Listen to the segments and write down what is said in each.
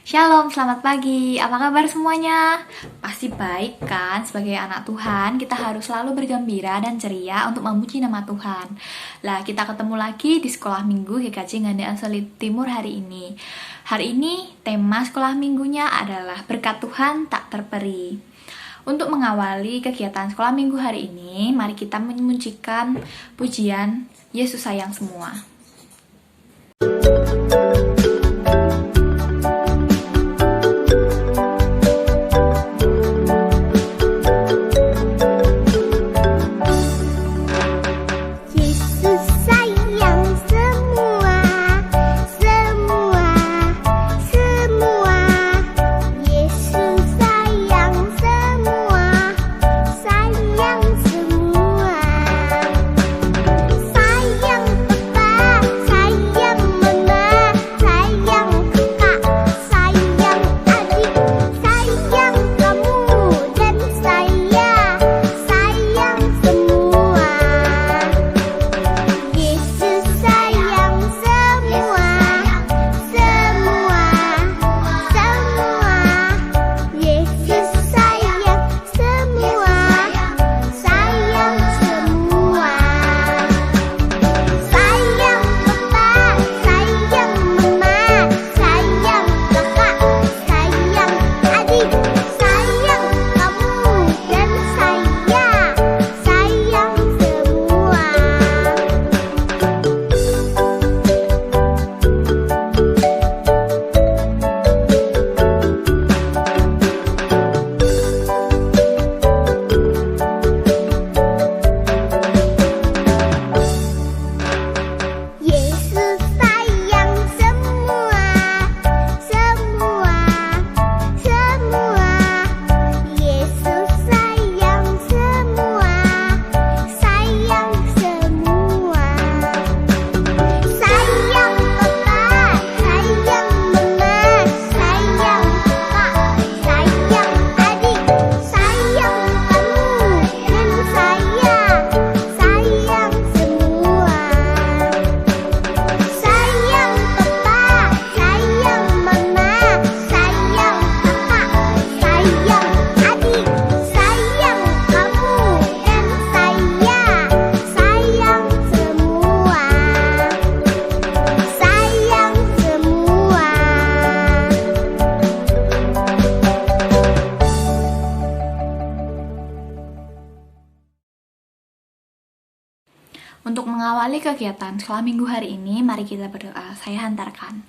Shalom, selamat pagi. Apa kabar semuanya? Pasti baik kan? Sebagai anak Tuhan, kita harus selalu bergembira dan ceria untuk memuji nama Tuhan. Lah, kita ketemu lagi di sekolah minggu GKJ Ngandaan Solid Timur hari ini. Hari ini, tema sekolah minggunya adalah berkat Tuhan tak terperi. Untuk mengawali kegiatan sekolah minggu hari ini, mari kita memunculkan pujian Yesus sayang semua. Untuk mengawali kegiatan sekolah minggu hari ini, mari kita berdoa. Saya hantarkan.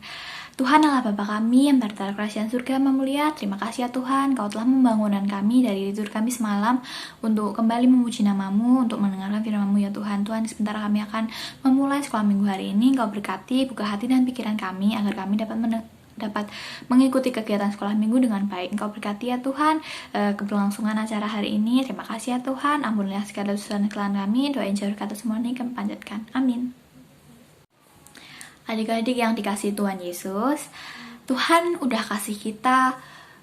Tuhan Allah Bapa kami yang berada kerajaan surga memulia, terima kasih ya Tuhan, Kau telah membangunkan kami dari tidur kami semalam untuk kembali memuji nama-Mu, untuk mendengarkan firman-Mu ya Tuhan. Tuhan, sebentar kami akan memulai sekolah minggu hari ini. Kau berkati, buka hati dan pikiran kami agar kami dapat mengikuti kegiatan sekolah minggu dengan baik. Engkau berkati ya Tuhan keberlangsungan acara hari ini. Terima kasih ya Tuhan, ampunilah segala dosa dan kesalahan kami. Doain jauh kata semua ini kami panjatkan, amin. Adik-adik yang dikasihi Tuhan Yesus, Tuhan udah kasih kita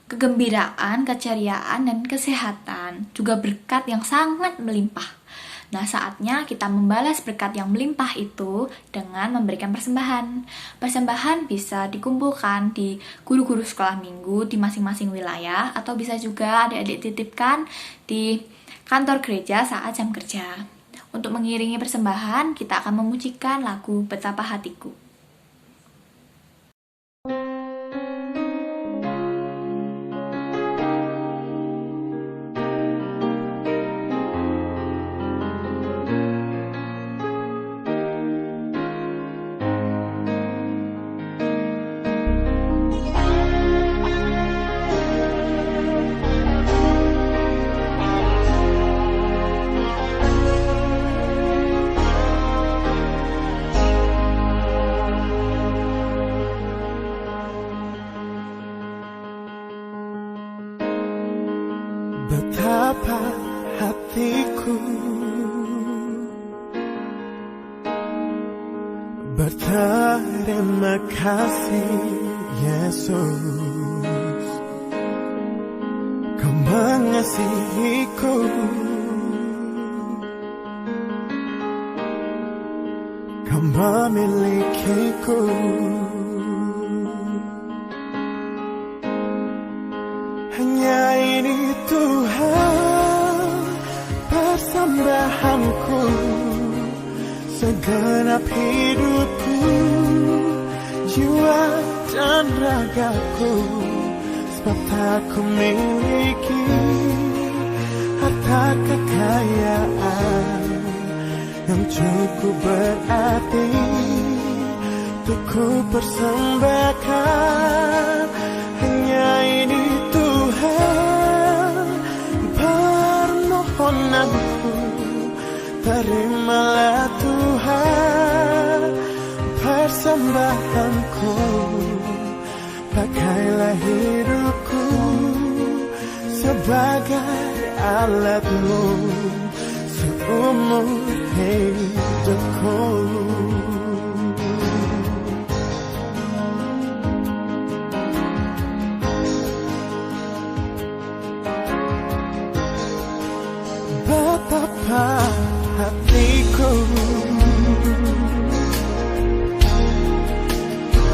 kegembiraan, keceriaan, dan kesehatan, juga berkat yang sangat melimpah. Nah, saatnya kita membalas berkat yang melimpah itu dengan memberikan persembahan. Persembahan bisa dikumpulkan di guru-guru sekolah minggu di masing-masing wilayah, atau bisa juga adik-adik titipkan di kantor gereja saat jam kerja. Untuk mengiringi persembahan, kita akan memujikan lagu Betapa Hatiku. Betapa hatiku berterima kasih Yesus, Kau mengasihiku, Kau memilikiku. hanya ini Tuhan persembahanku, segenap hidupku, jiwa dan ragaku. Sebab tak ku miliki harta kekayaan yang cukup berarti untuk ku persembahkan. Hanya ini Tuhan permohonanku, terimalah Tuhan persembahanku. Pakailah hidupku sebagai alatmu seumur hidupku. Betapa hatiku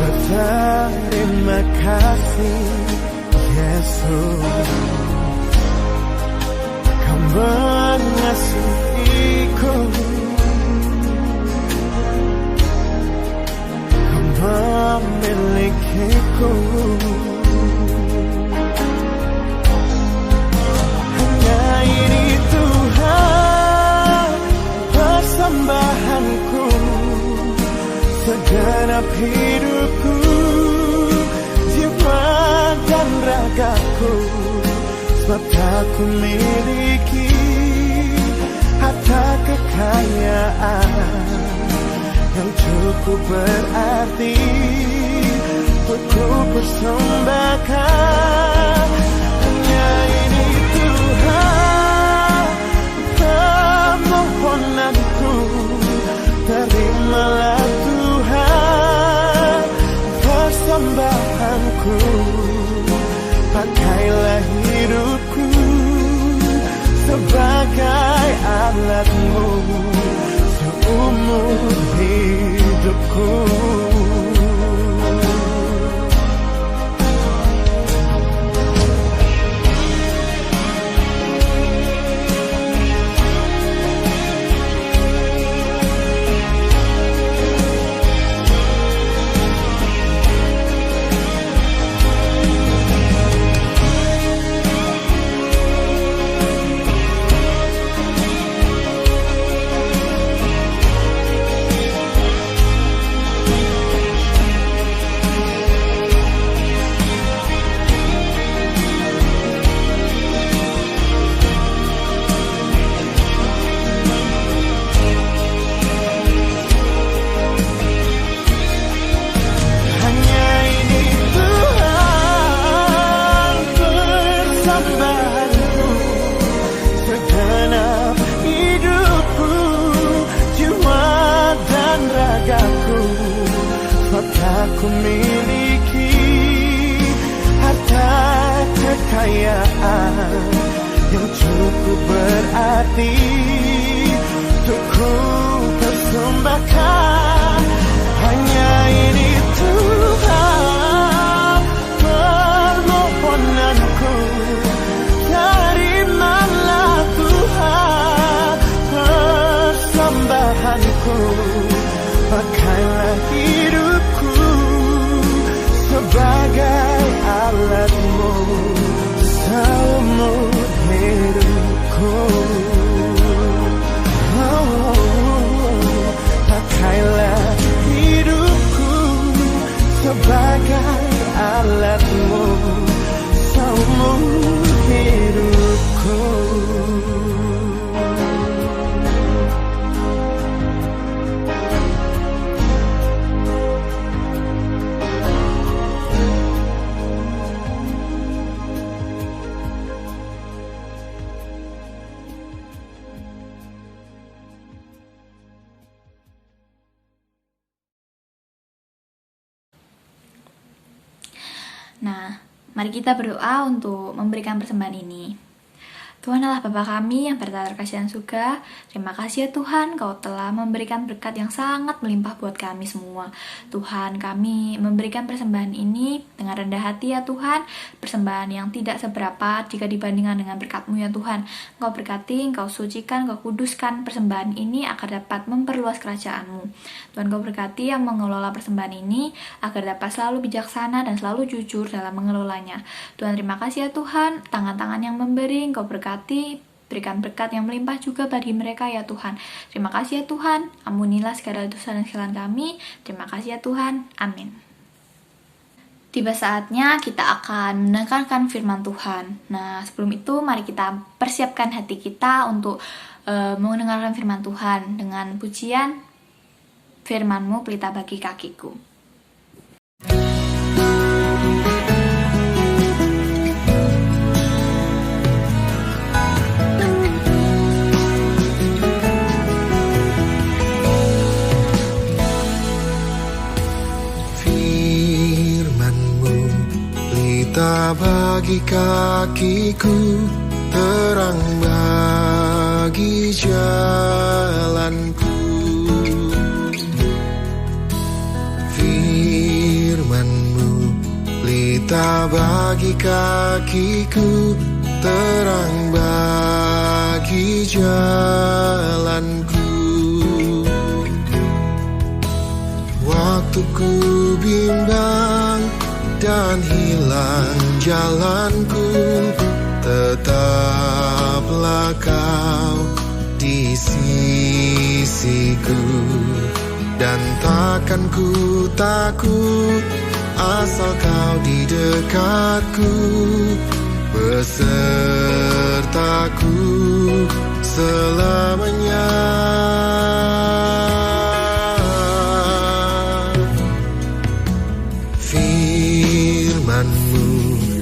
berterima kasih, Yesus. Kau mengasihiku, Kau memilikiku. Hanya ini Tuhan persembahanku, segenap hidupku, jiwa dan ragaku. Sebab tak ku miliki harta kekayaan yang cukup berarti untuk ku persembahkan. Hanya ini Tuhan permohonanku, terimalah Tuhan persembahanku. Pakailah hidupku sebagai alatmu seumur hidupku. Ku miliki harta kekayaan yang cukup berarti untuk ku persembahkan. Hanya ini Tuhan permohonanku, terimalah Tuhan persembahanku. Pakailah hidupku sebagai alatmu seumur hidupku. Pakailah hidupku sebagai alatmu seumur hidupku. Nah, mari kita berdoa untuk memberikan persembahan ini. Tuhan adalah Bapa kami yang berada di kerajaan surga. Terima kasih ya Tuhan, Kau telah memberikan berkat yang sangat melimpah buat kami semua. Tuhan, kami memberikan persembahan ini dengan rendah hati ya Tuhan. Persembahan yang tidak seberapa jika dibandingkan dengan berkat-Mu ya Tuhan. Engkau berkati, Engkau sucikan, Engkau kuduskan persembahan ini agar dapat memperluas kerajaan-Mu. Tuhan, Kau berkati yang mengelola persembahan ini agar dapat selalu bijaksana dan selalu jujur dalam mengelolanya. Tuhan, terima kasih ya Tuhan, tangan-tangan yang memberi, Engkau berkati, berikan berkat yang melimpah juga bagi mereka ya Tuhan. Terima kasih ya Tuhan, ampunilah segala dosa dan kesalahan kami. Terima kasih ya Tuhan, amin. Tiba saatnya kita akan mendengarkan firman Tuhan. Nah, sebelum itu mari kita persiapkan hati kita untuk mendengarkan firman Tuhan dengan pujian firman-Mu pelita bagi kakiku. Bagi kakiku, terang bagi jalanku. Firman-Mu pelita bagi kakiku, terang bagi jalanku. Waktu ku bimbang dan hilang jalanku, tetaplah Kau di sisiku. Dan takkan ku takut asal Kau di dekatku, besertaku selamanya. Firman-Mu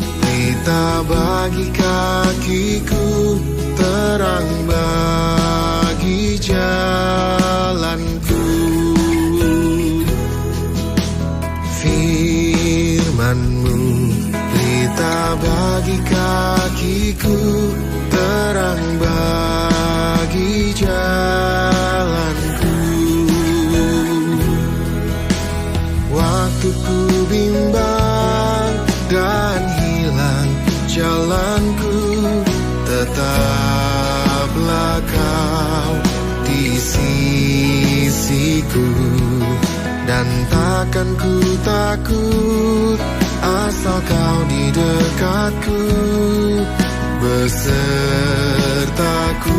pelita bagi kakiku, terang bagi jalanku. Firman-Mu pelita bagi kakiku, terang bagi jalanku. Waktu ku bimbang dan hilang jalanku, tetaplah Kau di sisiku. Dan takkan ku takut asal Kau di dekatku, besertaku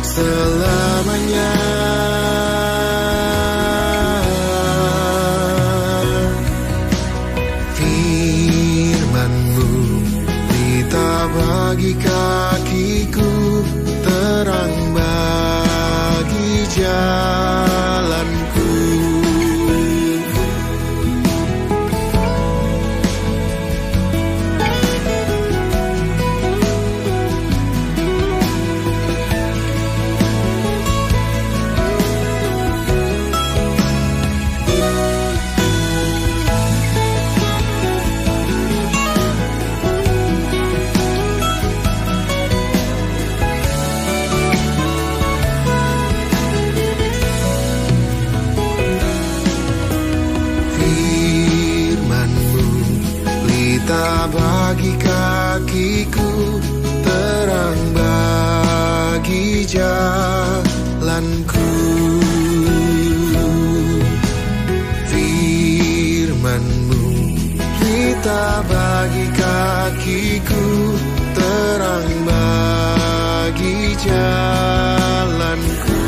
selamanya. Firman-Mu pelita bagi kakiku, terang bagi jalanku. Bagi kakiku, terang bagi jalanku. Firman-Mu pelita bagi kakiku, terang bagi jalanku.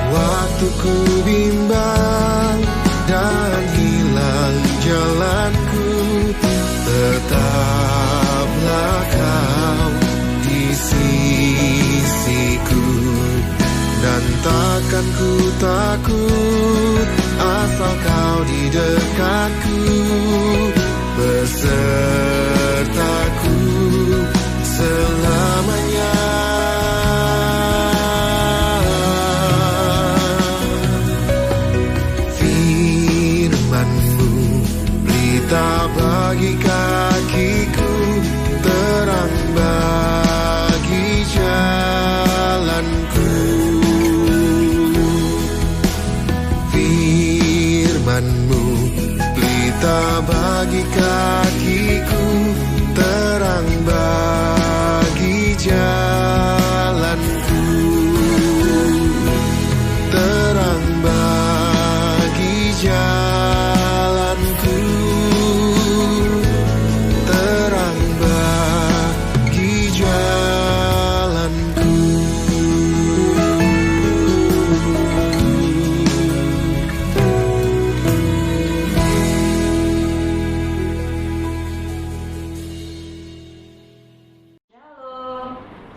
Waktu ku bimbang dan hilang jalanku, tetaplah Kau di sisiku. Dan takkan ku takut asal Kau di dekatku, besertaku selamanya. Firman-Mu pelita bagi kakiku,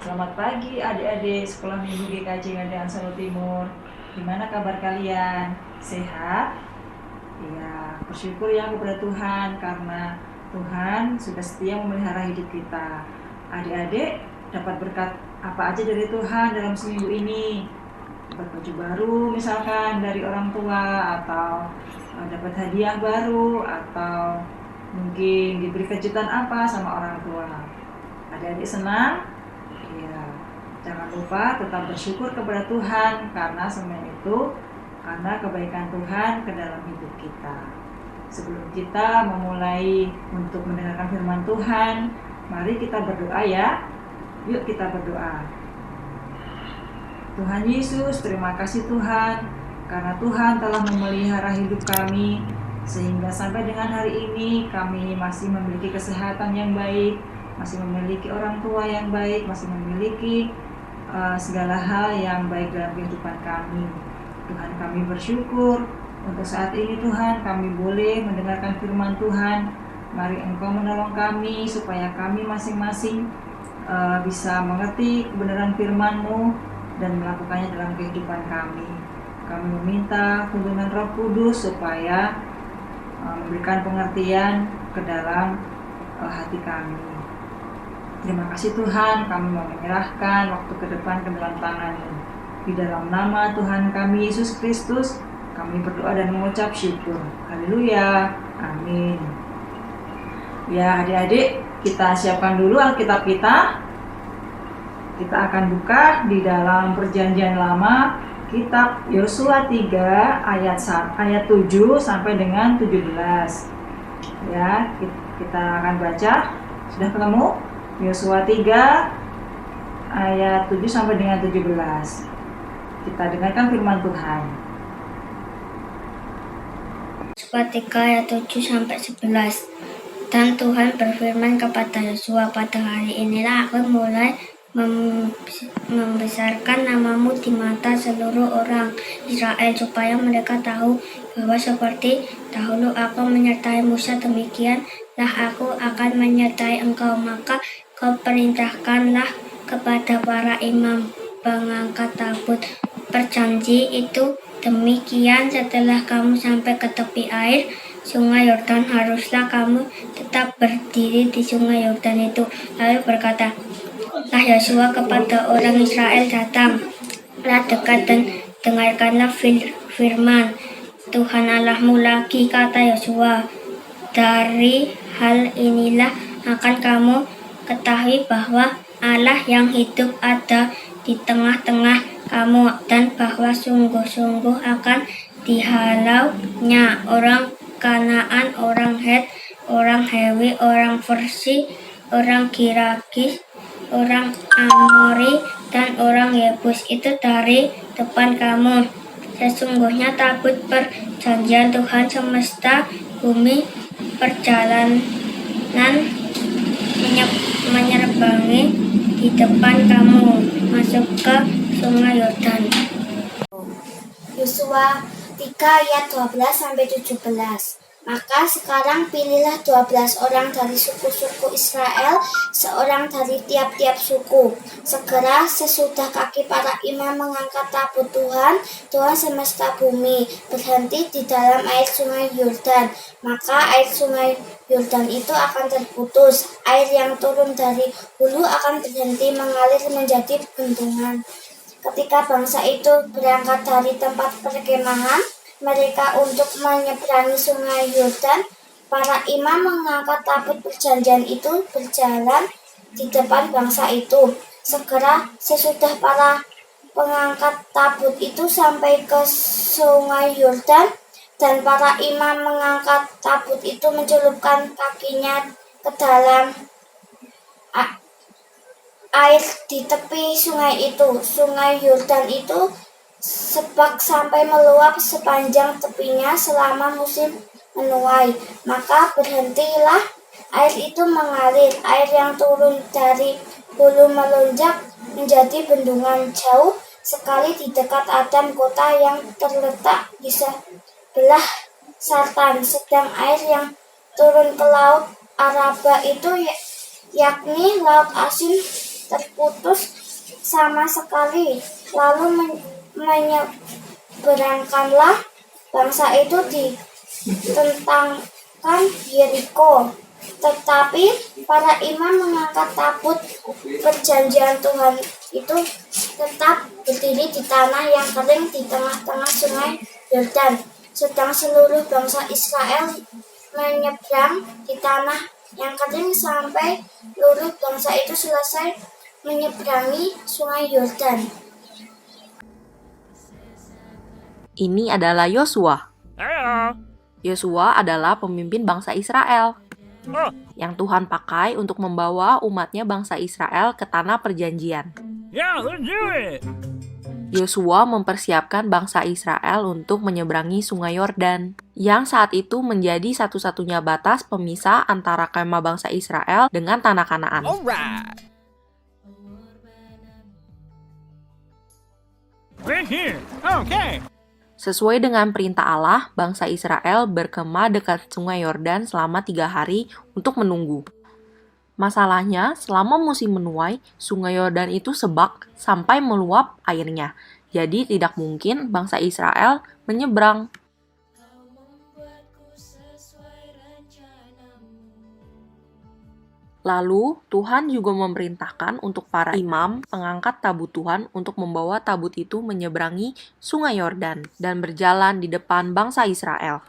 Selamat pagi adik-adik Sekolah Minggu GKJ Ngadian Solo Timur. Gimana kabar kalian? Sehat? Ya, bersyukur ya kepada Tuhan karena Tuhan sudah setia memelihara hidup kita. Adik-adik dapat berkat apa aja dari Tuhan dalam seminggu ini? Dapat baju baru misalkan dari orang tua, atau dapat hadiah baru, atau mungkin diberi kejutan apa sama orang tua. Adik-adik senang? Ya, jangan lupa tetap bersyukur kepada Tuhan karena semua itu karena kebaikan Tuhan ke dalam hidup kita. Sebelum kita memulai untuk mendengarkan firman Tuhan, mari kita berdoa ya. Yuk kita berdoa. Tuhan Yesus, terima kasih Tuhan karena Tuhan telah memelihara hidup kami sehingga sampai dengan hari ini kami masih memiliki kesehatan yang baik, masih memiliki orang tua yang baik, masih memiliki segala hal yang baik dalam kehidupan kami. Tuhan, kami bersyukur untuk saat ini Tuhan kami boleh mendengarkan firman Tuhan. Mari Engkau menolong kami supaya kami masing-masing bisa mengerti kebenaran firman-Mu dan melakukannya dalam kehidupan kami. Kami meminta tuntunan Roh Kudus supaya memberikan pengertian ke dalam hati kami. Terima kasih Tuhan, kami mau menyerahkan waktu ke depan ke dalam tangan-Mu. Di dalam nama Tuhan kami Yesus Kristus, kami berdoa dan mengucap syukur. Haleluya, amin. Ya adik-adik, kita siapkan dulu Alkitab kita. Kita akan buka di dalam Perjanjian Lama, kitab Yosua 3 ayat 7 sampai dengan 17. Ya, kita akan baca. Sudah ketemu? Yosua 3 ayat 7 sampai dengan 17. Kita dengarkan firman Tuhan. Yosua 3 ayat 7 sampai 11. Dan Tuhan berfirman kepada Yosua, pada hari inilah aku mulai membesarkan namamu di mata seluruh orang Israel supaya mereka tahu bahwa seperti dahulu aku menyertai Musa, demikianlah aku akan menyertai engkau. Maka kau perintahkanlah kepada para imam pengangkat tabut perjanji itu, demikian setelah kamu sampai ke tepi air Sungai Yordan, haruslah kamu tetap berdiri di Sungai Yordan itu. Lalu berkata lah Yosua kepada orang Israel, datanglah dekat dan dengarkanlah firman Tuhan Allahmu lagi. Kata Yosua, dari hal inilah akan kamu ketahui bahwa Allah yang hidup ada di tengah-tengah kamu, dan bahwa sungguh-sungguh akan dihalaunya orang Kanaan, orang Het, orang Hewi, orang Persi, orang Giragis, orang Amori, dan orang Yebus itu dari depan kamu. Sesungguhnya tabut perjanjian Tuhan semesta bumi perjalanan menyerbangi di depan kamu masuk ke Sungai Yordan. Yosua 3 ayat 12 sampai 17. Maka sekarang pilihlah 12 orang dari suku-suku Israel, seorang dari tiap-tiap suku. Segera sesudah kaki para imam mengangkat tabut Tuhan semesta bumi, berhenti di dalam air Sungai Yordan. Maka air Sungai Yordan itu akan terputus. Air yang turun dari hulu akan berhenti mengalir menjadi bendungan. Ketika bangsa itu berangkat dari tempat perkemahan mereka untuk menyeberangi Sungai Yordan, para imam mengangkat tabut perjanjian itu berjalan di depan bangsa itu. Segera sesudah para pengangkat tabut itu sampai ke Sungai Yordan, dan para imam mengangkat tabut itu mencelupkan kakinya ke dalam air di tepi sungai itu. Sungai Yordan itu sebak sampai meluap sepanjang tepinya selama musim menuai. Maka berhentilah air itu mengalir. Air yang turun dari hulu melonjak menjadi bendungan jauh sekali di dekat Adam, kota yang terletak di sebelah selatan. Sedang air yang turun ke laut Araba itu yakni laut asin terputus sama sekali. Lalu menyeberangkanlah bangsa itu ditentangkan Yeriko. Tetapi para imam mengangkat tabut perjanjian Tuhan itu tetap berdiri di tanah yang kering di tengah-tengah sungai Yordan. Sedang seluruh bangsa Israel menyeberang di tanah yang kering sampai seluruh bangsa itu selesai menyeberangi sungai Yordan. Ini adalah Yosua. Yosua adalah pemimpin bangsa Israel yang Tuhan pakai untuk membawa umatnya bangsa Israel ke tanah perjanjian. Yosua mempersiapkan bangsa Israel untuk menyeberangi sungai Yordan, yang saat itu menjadi satu-satunya batas pemisah antara kemah bangsa Israel dengan tanah Kanaan. Sesuai dengan perintah Allah, bangsa Israel berkemah dekat sungai Yordan selama 3 hari untuk menunggu. Masalahnya, selama musim menuai, sungai Yordan itu sebak sampai meluap airnya. Jadi tidak mungkin bangsa Israel menyeberang. Lalu, Tuhan juga memerintahkan untuk para imam pengangkat tabut Tuhan untuk membawa tabut itu menyeberangi sungai Yordan dan berjalan di depan bangsa Israel.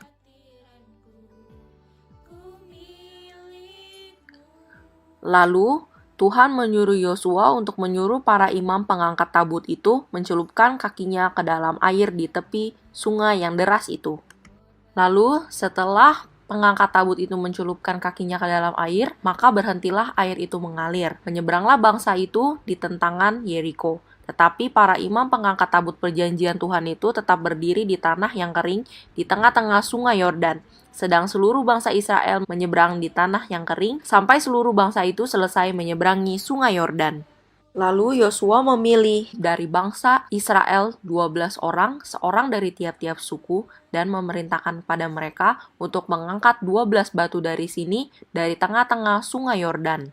Lalu, Tuhan menyuruh Yosua untuk menyuruh para imam pengangkat tabut itu mencelupkan kakinya ke dalam air di tepi sungai yang deras itu. Lalu, setelah pengangkat tabut itu mencelupkan kakinya ke dalam air, maka berhentilah air itu mengalir. Menyeberanglah bangsa itu di tentangan Yeriko. Tetapi para imam pengangkat tabut perjanjian Tuhan itu tetap berdiri di tanah yang kering di tengah-tengah sungai Yordan. Sedang seluruh bangsa Israel menyeberang di tanah yang kering sampai seluruh bangsa itu selesai menyeberangi sungai Yordan. Lalu Yosua memilih dari bangsa Israel 12 orang, seorang dari tiap-tiap suku, dan memerintahkan pada mereka untuk mengangkat 12 batu dari sini, dari tengah-tengah sungai Yordan.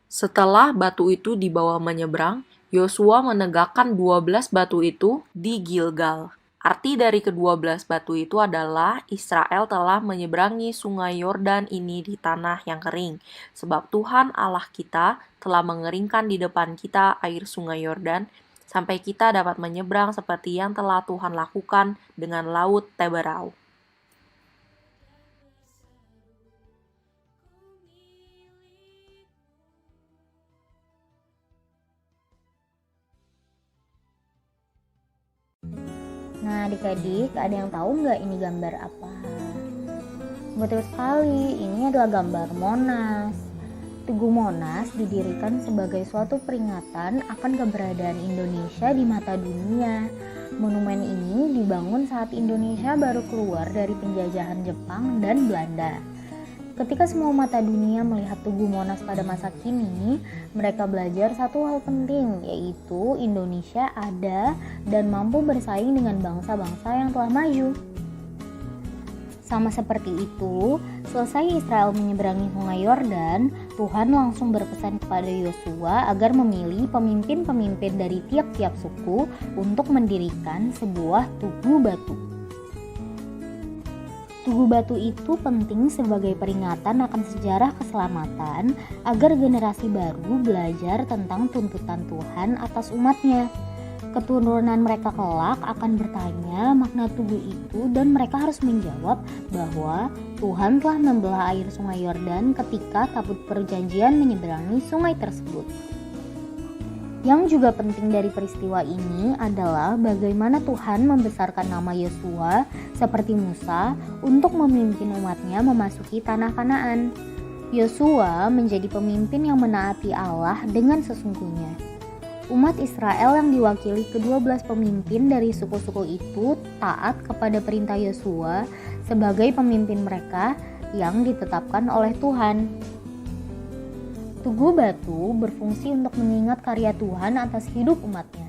Setelah batu itu dibawa menyeberang, Yosua menegakkan 12 batu itu di Gilgal. Arti dari ke-12 batu itu adalah Israel telah menyeberangi sungai Yordan ini di tanah yang kering. Sebab Tuhan Allah kita telah mengeringkan di depan kita air sungai Yordan, sampai kita dapat menyeberang seperti yang telah Tuhan lakukan dengan laut Teberau. Nah, adik-adik, ada yang tahu nggak ini gambar apa? Betul sekali, ini adalah gambar Monas. Tugu Monas didirikan sebagai suatu peringatan akan keberadaan Indonesia di mata dunia. Monumen ini dibangun saat Indonesia baru keluar dari penjajahan Jepang dan Belanda. Ketika semua mata dunia melihat Tugu Monas pada masa kini, mereka belajar satu hal penting, yaitu Indonesia ada dan mampu bersaing dengan bangsa-bangsa yang telah maju. Sama seperti itu, selesai Israel menyeberangi sungai Yordan, Tuhan langsung berpesan kepada Yosua agar memilih pemimpin-pemimpin dari tiap-tiap suku untuk mendirikan sebuah tugu batu. Tugu batu itu penting sebagai peringatan akan sejarah keselamatan agar generasi baru belajar tentang tuntutan Tuhan atas umatnya. Keturunan mereka kelak akan bertanya makna tugu itu dan mereka harus menjawab bahwa Tuhan telah membelah air sungai Yordan ketika tabut perjanjian menyeberangi sungai tersebut. Yang juga penting dari peristiwa ini adalah bagaimana Tuhan membesarkan nama Yosua seperti Musa untuk memimpin umatnya memasuki tanah Kanaan. Yosua menjadi pemimpin yang menaati Allah dengan sesungguhnya. Umat Israel yang diwakili ke-12 pemimpin dari suku-suku itu taat kepada perintah Yosua sebagai pemimpin mereka yang ditetapkan oleh Tuhan. Tugu batu berfungsi untuk mengingat karya Tuhan atas hidup umatnya.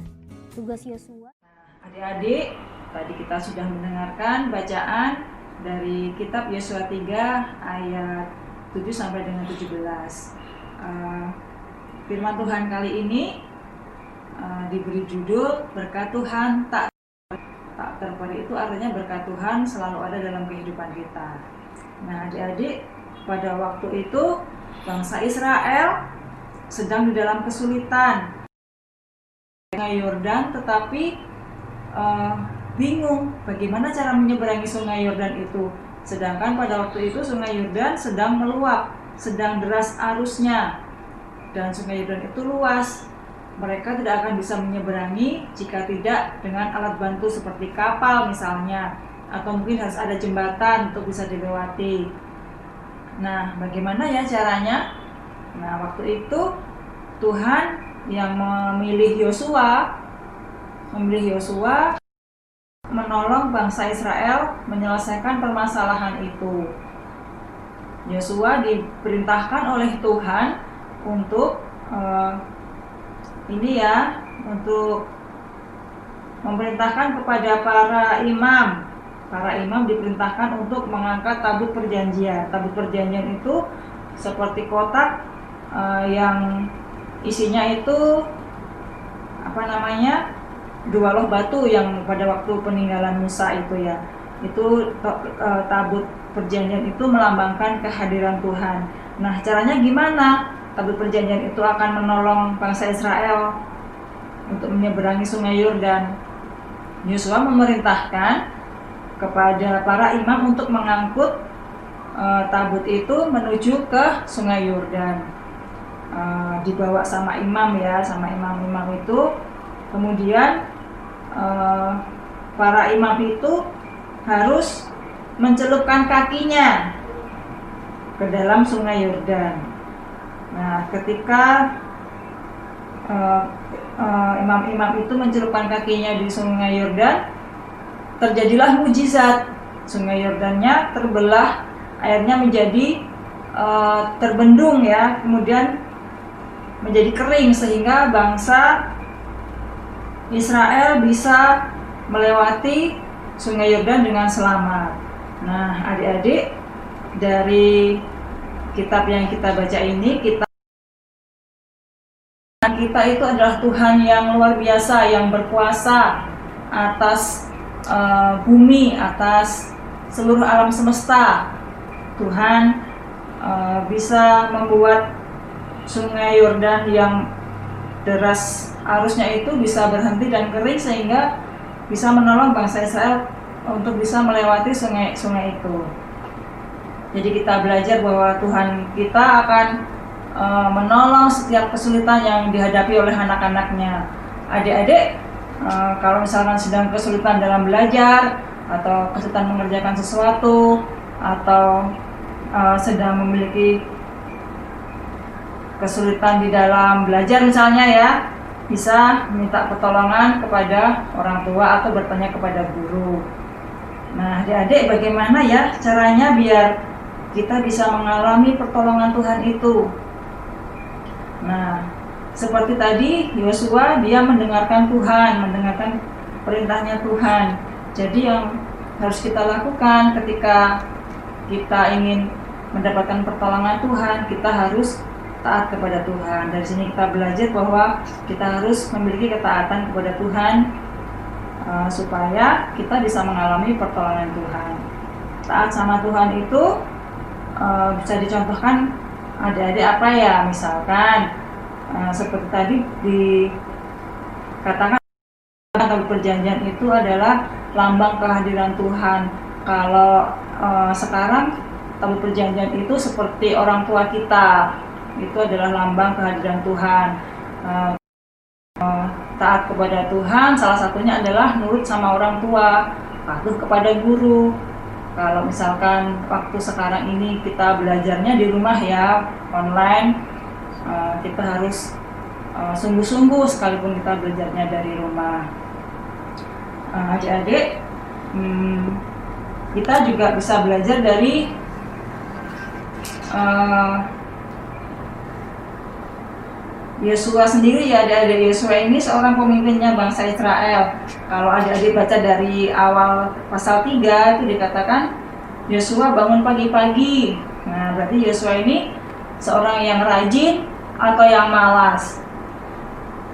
Tugas Yosua. Adik-adik, tadi kita sudah mendengarkan bacaan dari kitab Yosua 3 ayat 7 sampai dengan 17. Firman Tuhan kali ini diberi judul Berkat Tuhan tak terperi. Itu artinya berkat Tuhan selalu ada dalam kehidupan kita. Nah, adik-adik, pada waktu itu bangsa Israel sedang di dalam kesulitan Sungai Yordan, tetapi bingung bagaimana cara menyeberangi Sungai Yordan itu. Sedangkan pada waktu itu Sungai Yordan sedang meluap, sedang deras arusnya, dan Sungai Yordan itu luas. Mereka tidak akan bisa menyeberangi jika tidak dengan alat bantu seperti kapal misalnya, atau mungkin harus ada jembatan untuk bisa dilewati. Nah, bagaimana ya caranya? Nah, waktu itu Tuhan yang memilih Yosua menolong bangsa Israel menyelesaikan permasalahan itu. Yosua diperintahkan oleh Tuhan untuk untuk memerintahkan kepada para imam. Para imam diperintahkan untuk mengangkat tabut perjanjian. Tabut perjanjian itu seperti kotak yang isinya itu dua loh batu yang pada waktu peninggalan Musa itu ya. Itu tabut perjanjian itu melambangkan kehadiran Tuhan. Nah, caranya gimana? Tabut perjanjian itu akan menolong bangsa Israel untuk menyeberangi Sungai Yordan. Yosua memerintahkan kepada para imam untuk mengangkut tabut itu menuju ke Sungai Yordan. Dibawa sama imam sama imam-imam itu. Kemudian para imam itu harus mencelupkan kakinya ke dalam Sungai Yordan. Nah, ketika imam-imam itu mencelupkan kakinya di Sungai Yordan, terjadilah mujizat. Sungai Yordannya terbelah, airnya menjadi terbendung ya, kemudian menjadi kering sehingga bangsa Israel bisa melewati Sungai Yordan dengan selamat. Nah, adik-adik, dari kitab yang kita baca ini, kita itu adalah Tuhan yang luar biasa, yang berkuasa atas bumi, atas seluruh alam semesta. Tuhan bisa membuat Sungai Yordan yang deras arusnya itu bisa berhenti dan kering sehingga bisa menolong bangsa Israel untuk bisa melewati sungai itu. Jadi kita belajar bahwa Tuhan kita akan menolong setiap kesulitan yang dihadapi oleh anak-anaknya. Adik-adik, kalau misalkan sedang kesulitan dalam belajar atau kesulitan mengerjakan sesuatu atau sedang memiliki kesulitan di dalam belajar misalnya ya, bisa minta pertolongan kepada orang tua atau bertanya kepada guru. Nah, adik-adik, bagaimana ya caranya biar kita bisa mengalami pertolongan Tuhan itu? Nah, seperti tadi Yosua, dia mendengarkan Tuhan, mendengarkan perintahnya Tuhan. Jadi yang harus kita lakukan ketika kita ingin mendapatkan pertolongan Tuhan, kita harus taat kepada Tuhan. Dari sini kita belajar bahwa kita harus memiliki ketaatan kepada Tuhan supaya kita bisa mengalami pertolongan Tuhan. Taat sama Tuhan itu bisa dicontohkan adik-adik apa ya, misalkan seperti tadi dikatakan tabut perjanjian itu adalah lambang kehadiran Tuhan. Kalau sekarang tabut perjanjian itu seperti orang tua kita, itu adalah lambang kehadiran Tuhan. Taat kepada Tuhan salah satunya adalah nurut sama orang tua, patuh kepada guru. Kalau misalkan waktu sekarang ini kita belajarnya di rumah ya, online, kita harus sungguh-sungguh sekalipun kita belajarnya dari rumah. Adik-adik, kita juga bisa belajar dari Yosua sendiri ya. Adik-adik, Yosua ini seorang pemimpinnya bangsa Israel. Kalau adik-adik baca dari awal pasal 3 itu dikatakan Yosua bangun pagi-pagi. Nah, berarti Yosua ini seorang yang rajin, atau yang malas?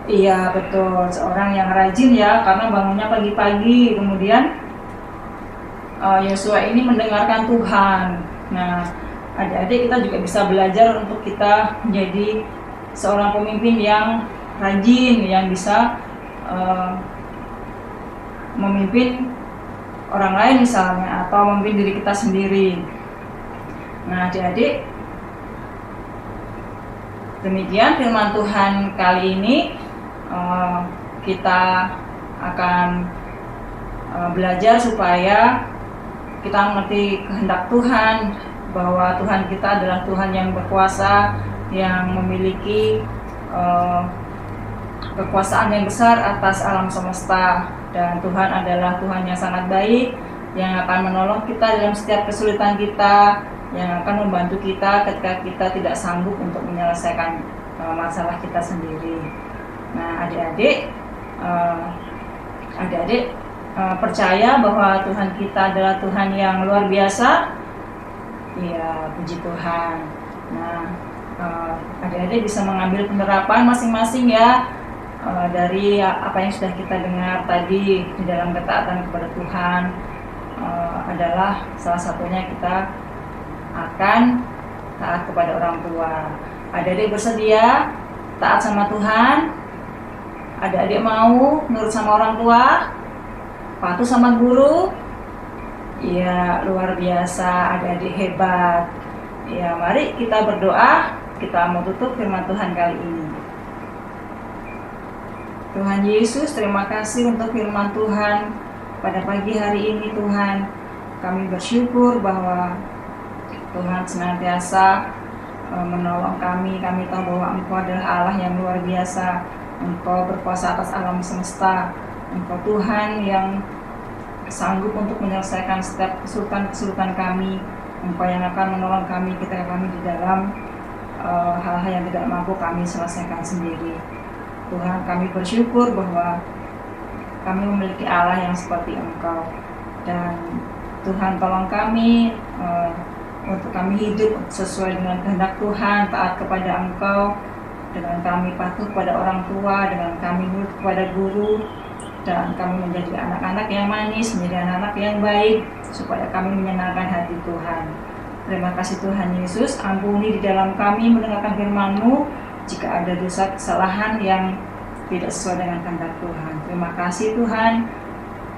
Iya betul, seorang yang rajin ya, karena bangunnya pagi-pagi. Kemudian Yosua ini mendengarkan Tuhan. Nah, adik-adik kita juga bisa belajar untuk kita menjadi seorang pemimpin yang rajin, yang bisa memimpin orang lain misalnya, atau memimpin diri kita sendiri. Nah, adik-adik, demikian firman Tuhan kali ini. Kita akan belajar supaya kita mengerti kehendak Tuhan, bahwa Tuhan kita adalah Tuhan yang berkuasa, yang memiliki kekuasaan yang besar atas alam semesta, dan Tuhan adalah Tuhan yang sangat baik, yang akan menolong kita dalam setiap kesulitan kita, yang akan membantu kita ketika kita tidak sanggup untuk menyelesaikan masalah kita sendiri. Nah, adik-adik percaya bahwa Tuhan kita adalah Tuhan yang luar biasa? Iya, puji Tuhan. Nah, adik-adik bisa mengambil penerapan masing-masing ya, dari apa yang sudah kita dengar tadi di dalam ketaatan kepada Tuhan. Adalah salah satunya kita akan taat kepada orang tua. Adik-adik bersedia taat sama Tuhan? Adik-adik mau nurut sama orang tua? Patuh sama guru? Ya, luar biasa, adik-adik hebat. Ya, mari kita berdoa. Kita mau tutup firman Tuhan kali ini. Tuhan Yesus, terima kasih untuk firman Tuhan pada pagi hari ini. Tuhan, kami bersyukur bahwa Tuhan senantiasa menolong kami. Kami tahu bahwa Engkau adalah Allah yang luar biasa. Engkau berkuasa atas alam semesta. Engkau Tuhan yang sanggup untuk menyelesaikan setiap kesulitan kami. Engkau yang akan menolong kami ketika kami di dalam hal-hal yang tidak mampu kami selesaikan sendiri. Tuhan, kami bersyukur bahwa kami memiliki Allah yang seperti Engkau. Dan Tuhan, tolong kami untuk kami hidup sesuai dengan kehendak Tuhan, taat kepada Engkau, dengan kami patuh kepada orang tua, dengan kami nurut kepada guru, dan kami menjadi anak-anak yang manis, menjadi anak-anak yang baik, supaya kami menyenangkan hati Tuhan. Terima kasih Tuhan Yesus, ampuni di dalam kami mendengarkan firman-Mu jika ada dosa kesalahan yang tidak sesuai dengan kehendak Tuhan. Terima kasih Tuhan,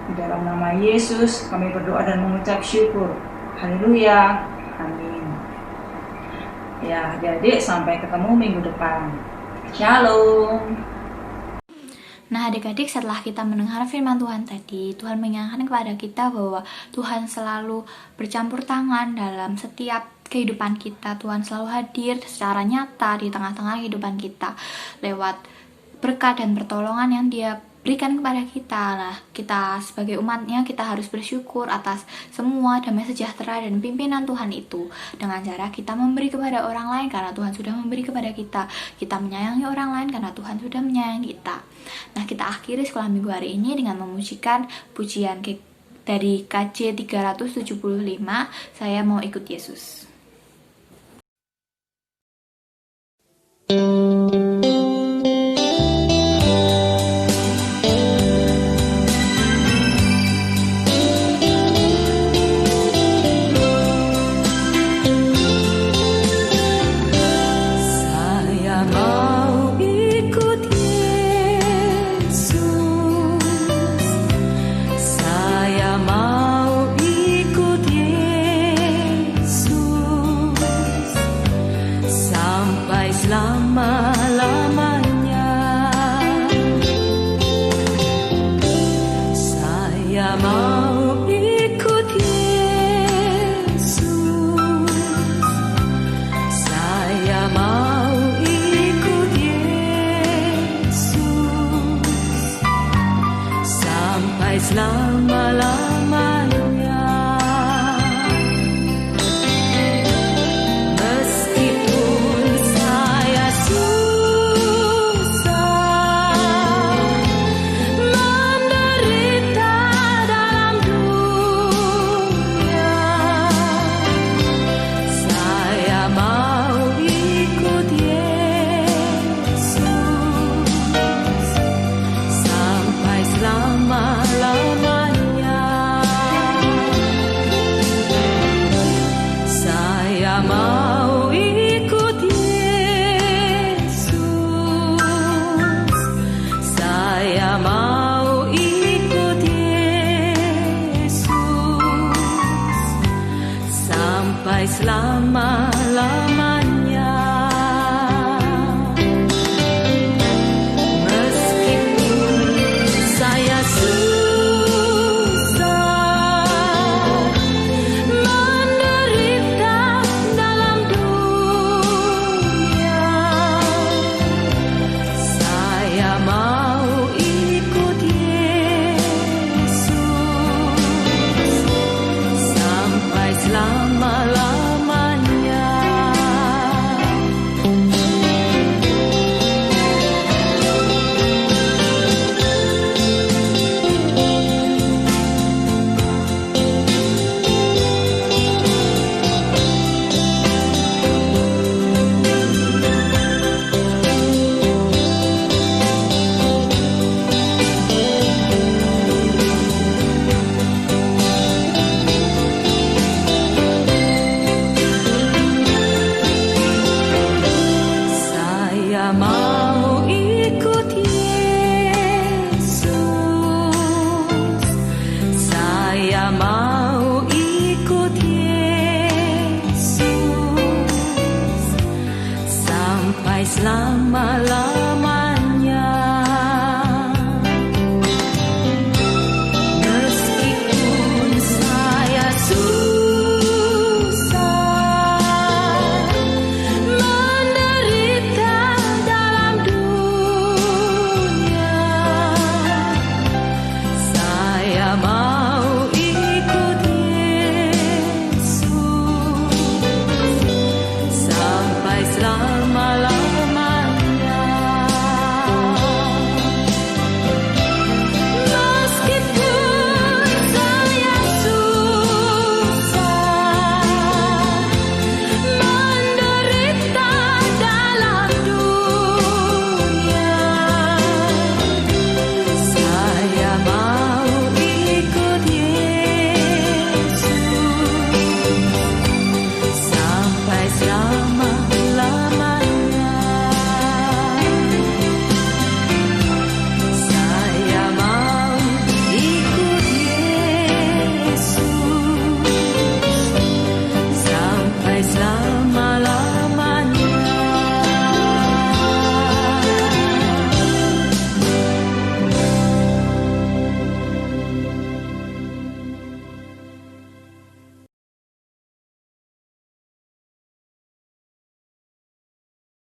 di dalam nama Yesus kami berdoa dan mengucap syukur. Haleluya, amin. Ya, adik-adik, sampai ketemu minggu depan. Shalom. Nah, adik-adik, setelah kita mendengar firman Tuhan tadi, Tuhan mengingatkan kepada kita bahwa Tuhan selalu bercampur tangan dalam setiap kehidupan kita. Tuhan selalu hadir secara nyata di tengah-tengah kehidupan kita lewat berkat dan pertolongan yang Dia berikan kepada kita. Nah, kita sebagai umatnya, kita harus bersyukur atas semua damai sejahtera dan pimpinan Tuhan itu, dengan cara kita memberi kepada orang lain karena Tuhan sudah memberi kepada kita. Kita menyayangi orang lain karena Tuhan sudah menyayangi kita. Nah, kita akhiri sekolah minggu hari ini dengan memujikan pujian dari KJ 375, Saya Mau Ikut Yesus. Meskipun saya sudah selama-lamanya.